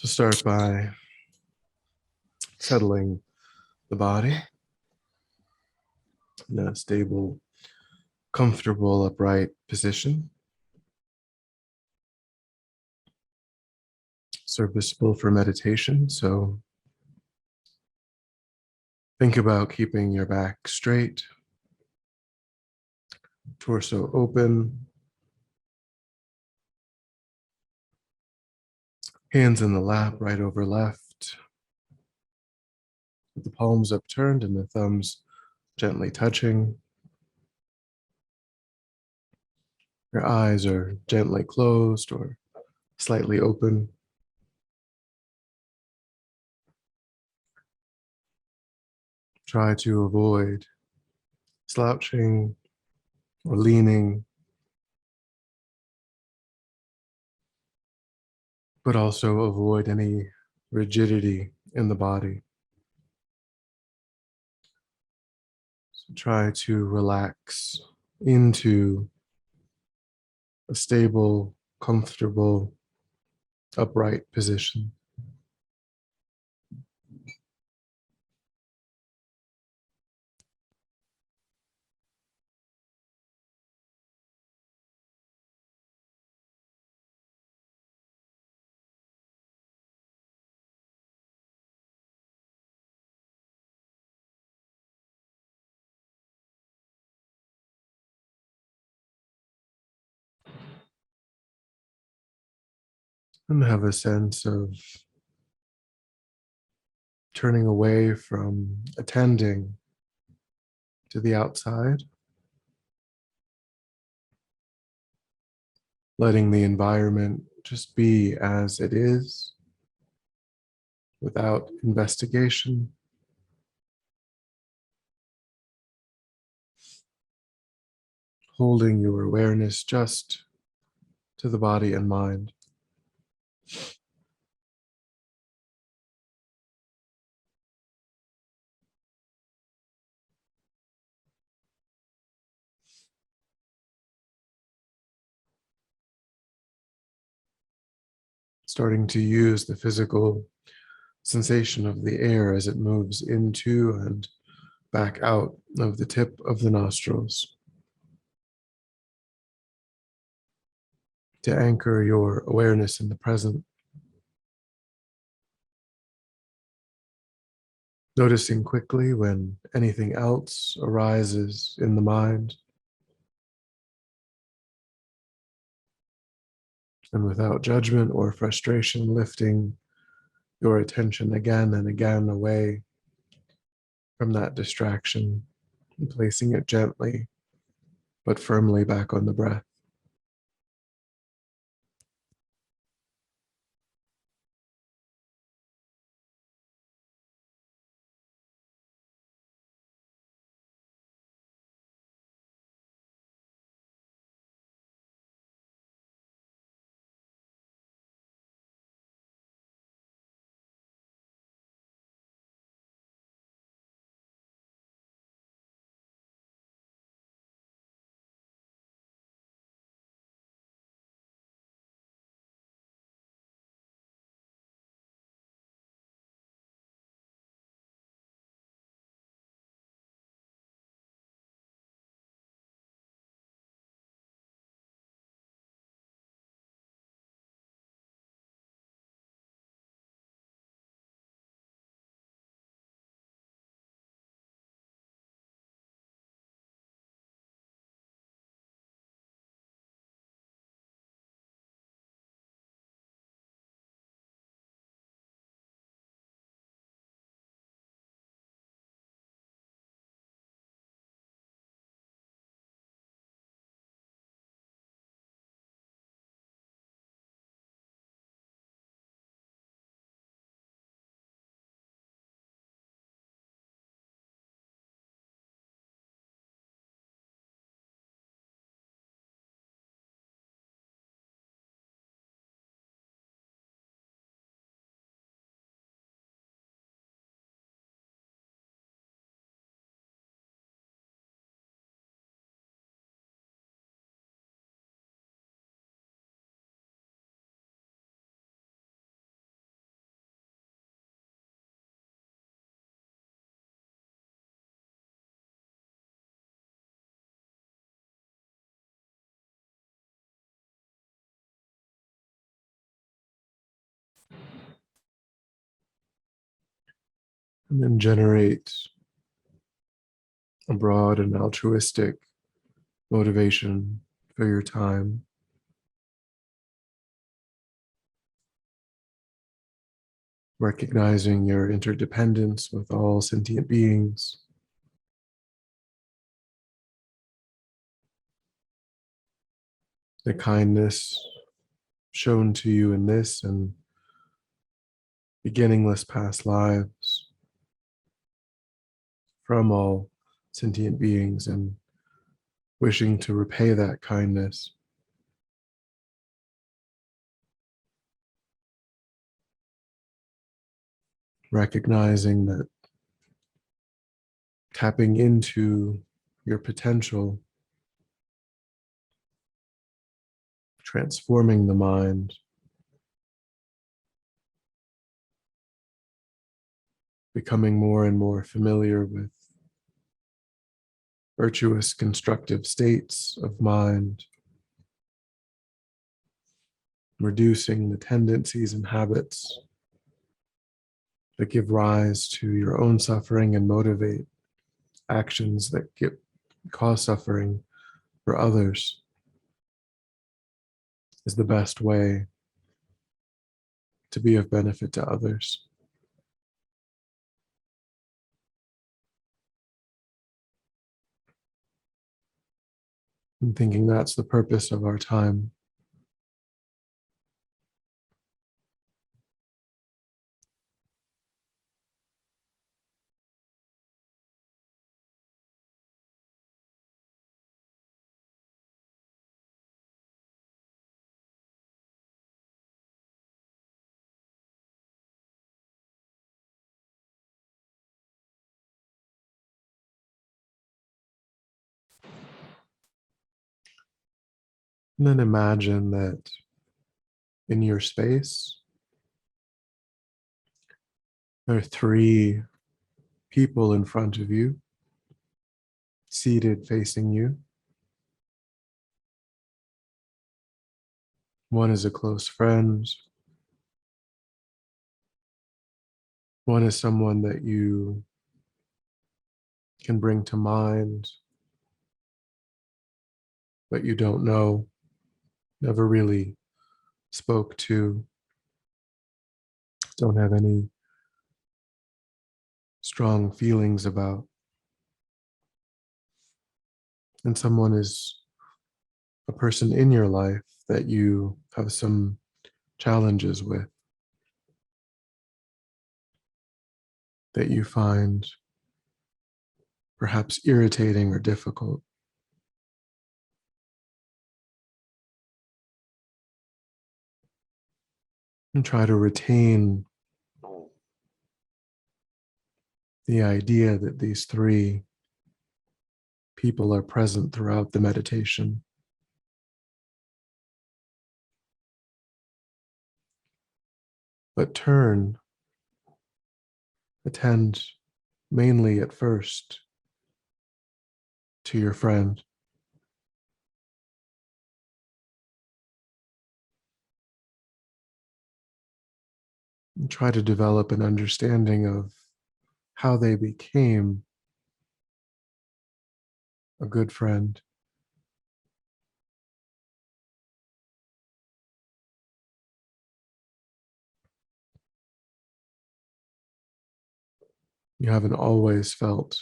So start by settling the body in a stable, comfortable, upright position, serviceable for meditation. So think about keeping your back straight, torso open, hands in the lap, right over left, with the palms upturned and the thumbs gently touching. Your eyes are gently closed or slightly open. Try to avoid slouching or leaning, but also avoid any rigidity in the body. So try to relax into a stable, comfortable, upright position. And have a sense of turning away from attending to the outside, letting the environment just be as it is without investigation. Holding your awareness just to the body and mind. Starting to use the physical sensation of the air as it moves into and back out of the tip of the nostrils to anchor your awareness in the present. Noticing quickly when anything else arises in the mind, and without judgment or frustration, lifting your attention again and again away from that distraction and placing it gently but firmly back on the breath. And then generate a broad and altruistic motivation for your time. Recognizing your interdependence with all sentient beings. The kindness shown to you in this and beginningless past lives from all sentient beings, and wishing to repay that kindness. Recognizing that tapping into your potential, transforming the mind, becoming more and more familiar with virtuous, constructive states of mind, reducing the tendencies and habits that give rise to your own suffering and motivate actions that cause suffering for others, is the best way to be of benefit to others. I'm thinking that's the purpose of our time. And then imagine that in your space, there are three people in front of you, seated facing you. One is a close friend. One is someone that you can bring to mind, but you don't know, never really spoke to, don't have any strong feelings about. And someone is a person in your life that you have some challenges with, that you find perhaps irritating or difficult. And try to retain the idea that these three people are present throughout the meditation. But attend mainly at first to your friend. And try to develop an understanding of how they became a good friend. You haven't always felt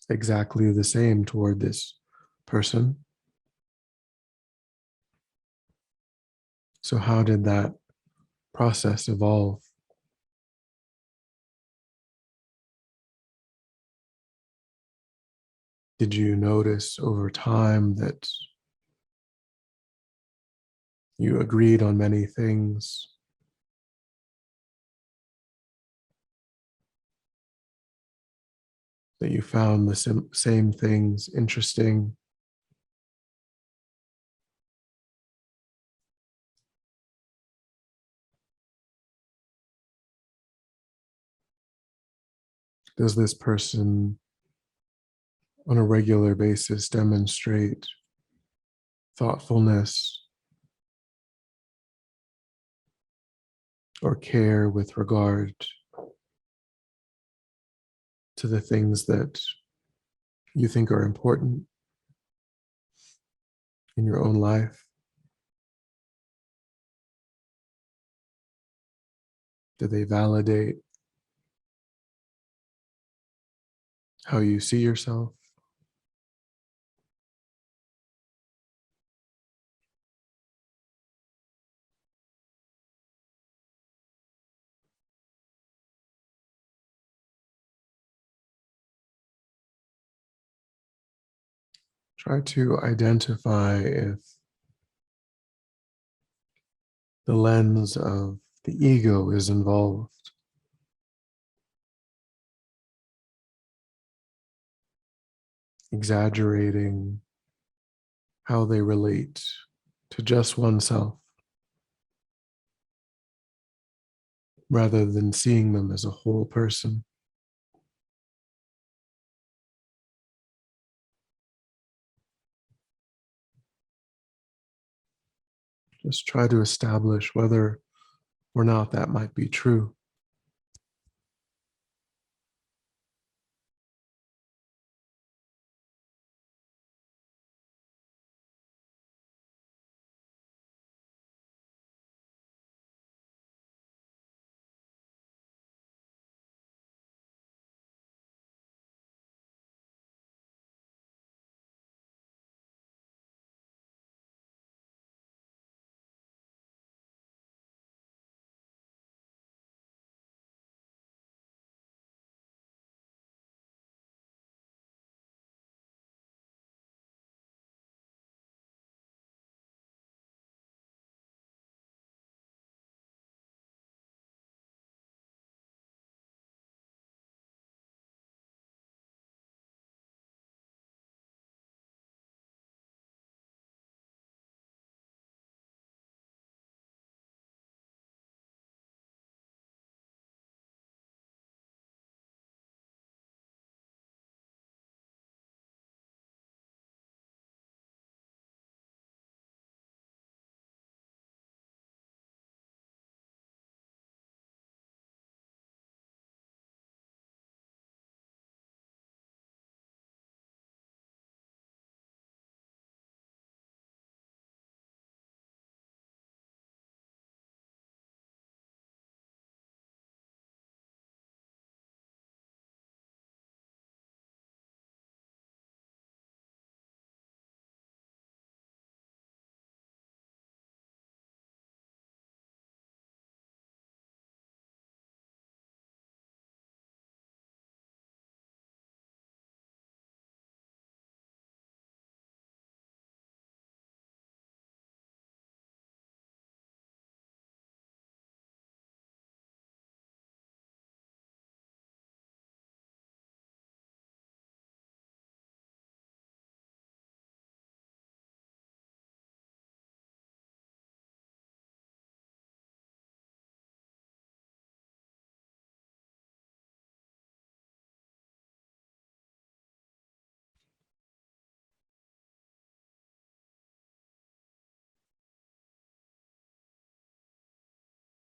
exactly the same toward this person. So how did that process evolve? Did you notice over time that you agreed on many things, that you found the same things interesting? Does this person on a regular basis demonstrate thoughtfulness or care with regard to the things that you think are important in your own life? Do they validate how you see yourself? Try to identify if the lens of the ego is involved, exaggerating how they relate to just oneself rather than seeing them as a whole person. Just try to establish whether or not that might be true.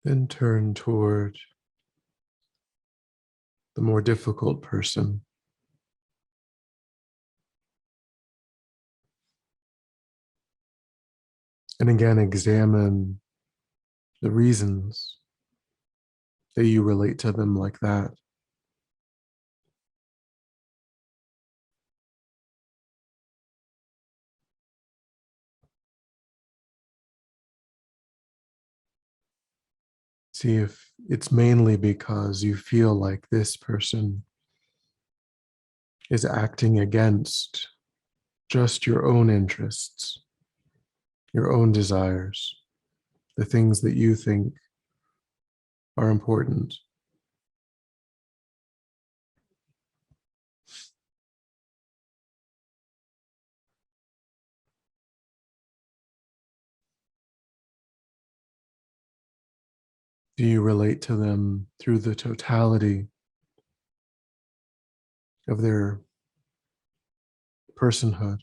Then turn toward the more difficult person. And again, examine the reasons that you relate to them like that. See if it's mainly because you feel like this person is acting against just your own interests, your own desires, the things that you think are important. Do you relate to them through the totality of their personhood?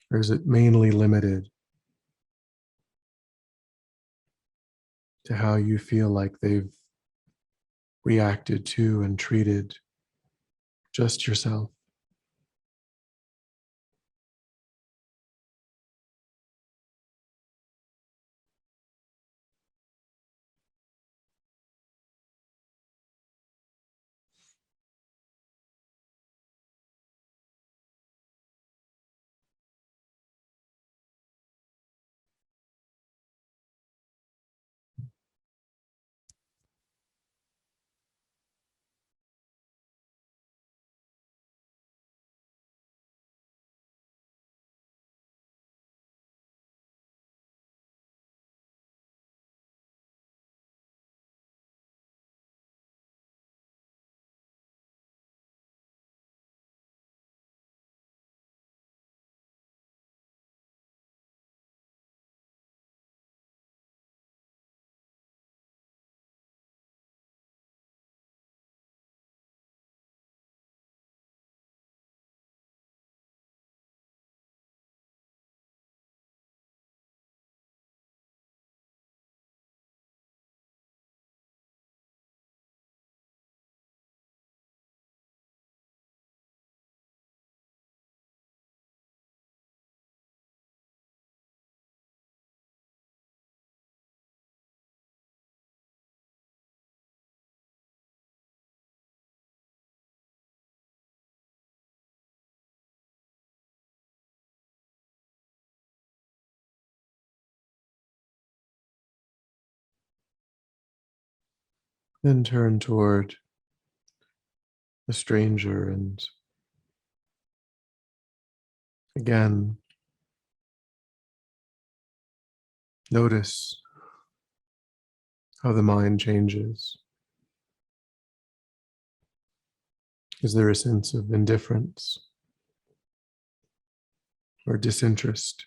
Or is it mainly limited to how you feel like they've reacted to and treated just yourself. Then turn toward the stranger and again notice how the mind changes. Is there a sense of indifference or disinterest?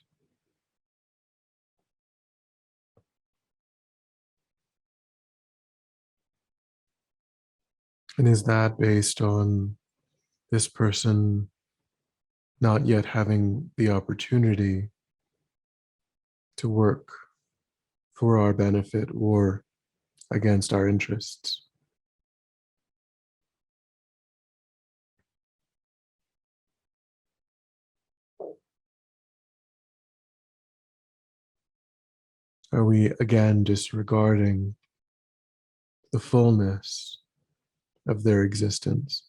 And is that based on this person not yet having the opportunity to work for our benefit or against our interests? Are we again disregarding the fullness of their existence?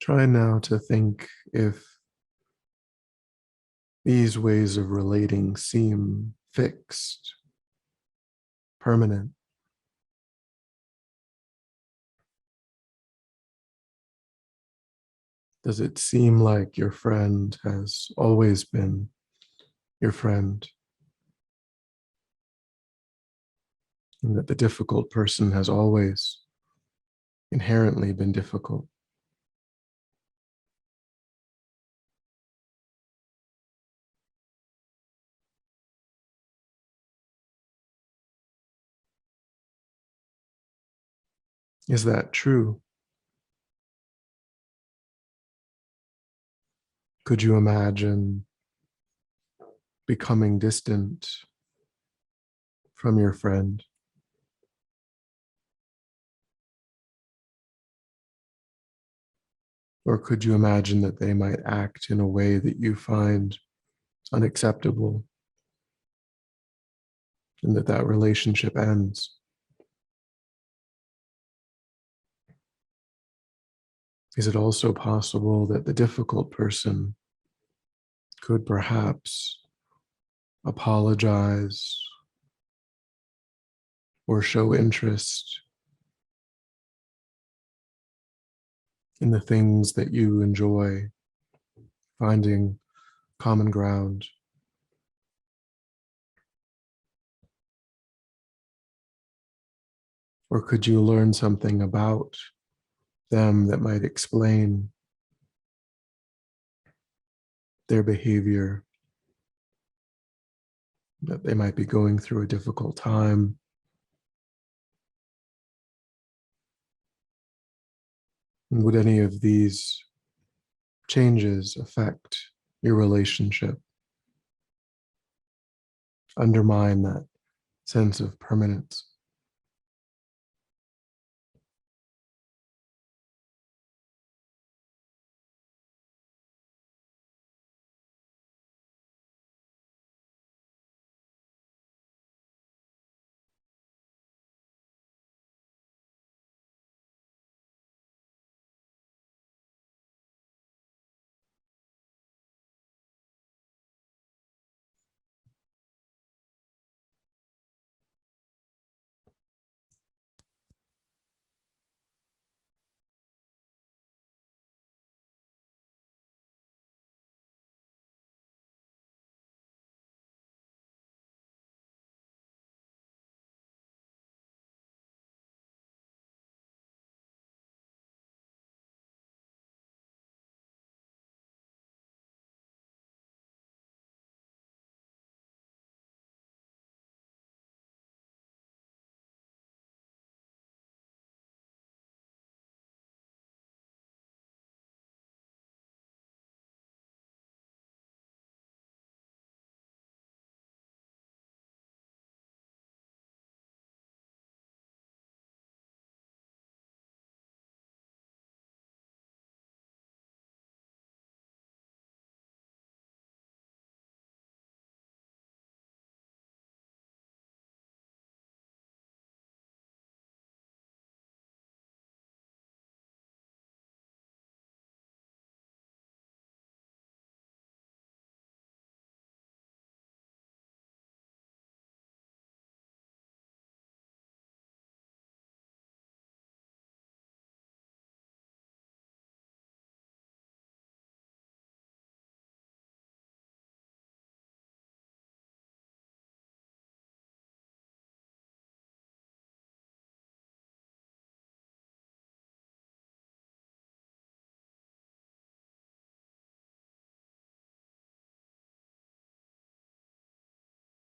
Try now to think if these ways of relating seem fixed, permanent. Does it seem like your friend has always been your friend and that the difficult person has always inherently been difficult? Is that true? Could you imagine becoming distant from your friend? Or could you imagine that they might act in a way that you find unacceptable and that that relationship ends? Is it also possible that the difficult person could perhaps apologize or show interest in the things that you enjoy, finding common ground? Or could you learn something about them that might explain their behavior, that they might be going through a difficult time? And would any of these changes affect your relationship, undermine that sense of permanence?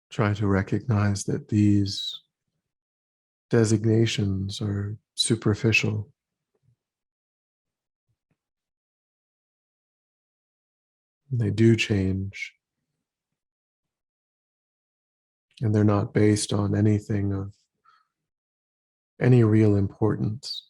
Try to recognize that these designations are superficial. They do change, and they're not based on anything of any real importance,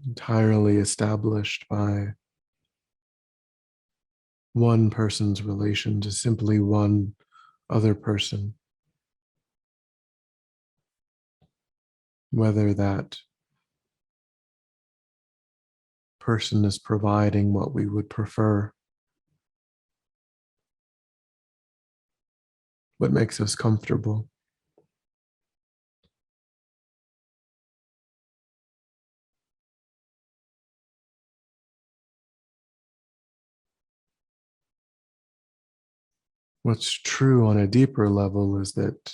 entirely established by one person's relation to simply one other person, whether that person is providing what we would prefer, what makes us comfortable. What's true on a deeper level is that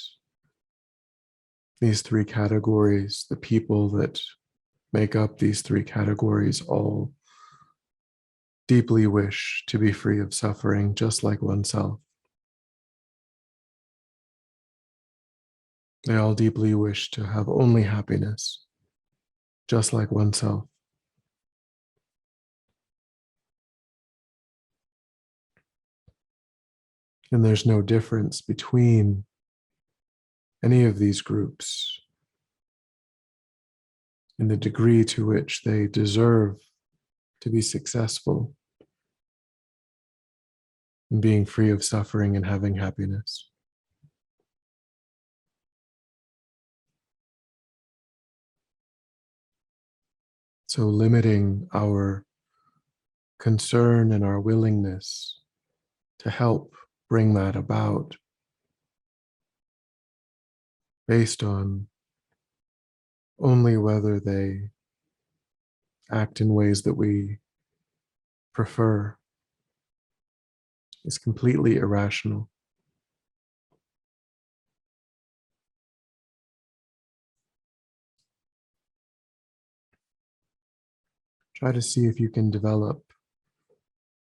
these three categories, the people that make up these three categories, all deeply wish to be free of suffering, just like oneself. They all deeply wish to have only happiness, just like oneself. And there's no difference between any of these groups in the degree to which they deserve to be successful in being free of suffering and having happiness. So limiting our concern and our willingness to help bring that about based on only whether they act in ways that we prefer is completely irrational. Try to see if you can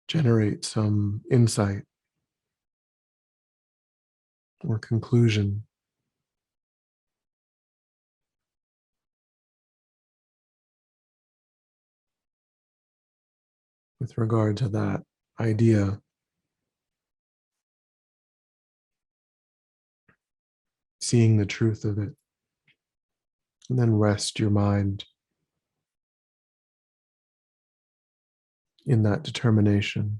generate some insight or conclusion with regard to that idea, seeing the truth of it, and then rest your mind in that determination.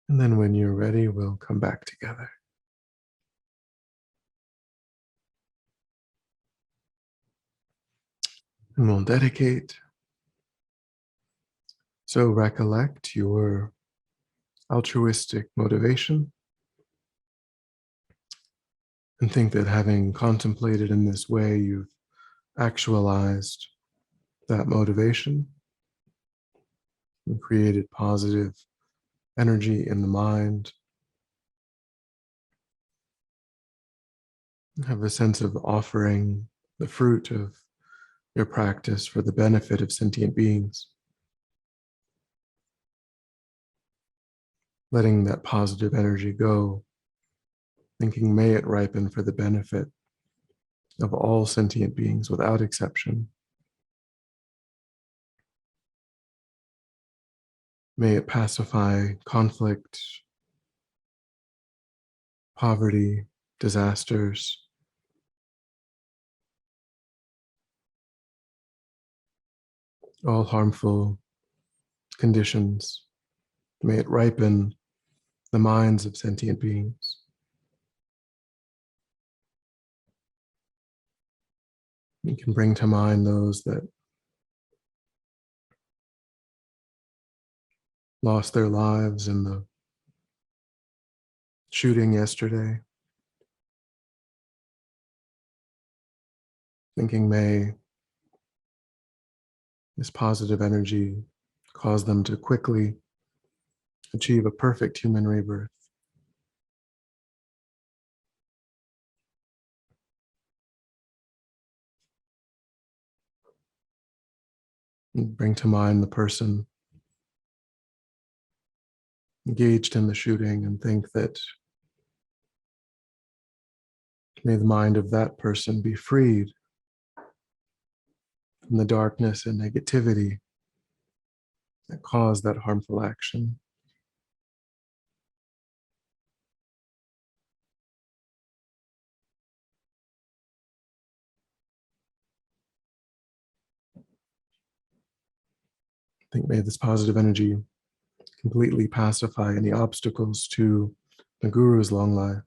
And then when you're ready, we'll come back together. And we'll dedicate. So recollect your altruistic motivation and think that having contemplated in this way, you've actualized that motivation and created positive energy in the mind. Have a sense of offering the fruit of your practice for the benefit of sentient beings. Letting that positive energy go thinking, may it ripen for the benefit of all sentient beings without exception. May it pacify conflict, poverty, disasters, all harmful conditions. May it ripen the minds of sentient beings. You can bring to mind those that lost their lives in the shooting yesterday. Thinking, may this positive energy cause them to quickly achieve a perfect human rebirth. And bring to mind the person engaged in the shooting and think that may the mind of that person be freed from the darkness and negativity that caused that harmful action. I think may this positive energy completely pacify any obstacles to the Guru's long life.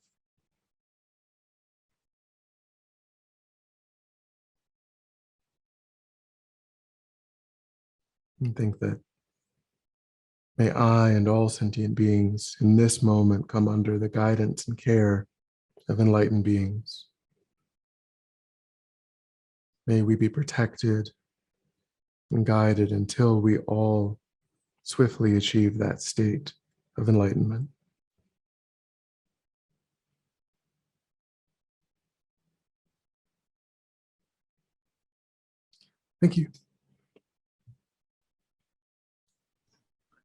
And think that may I and all sentient beings in this moment come under the guidance and care of enlightened beings. May we be protected and guided until we all swiftly achieve that state of enlightenment. Thank you.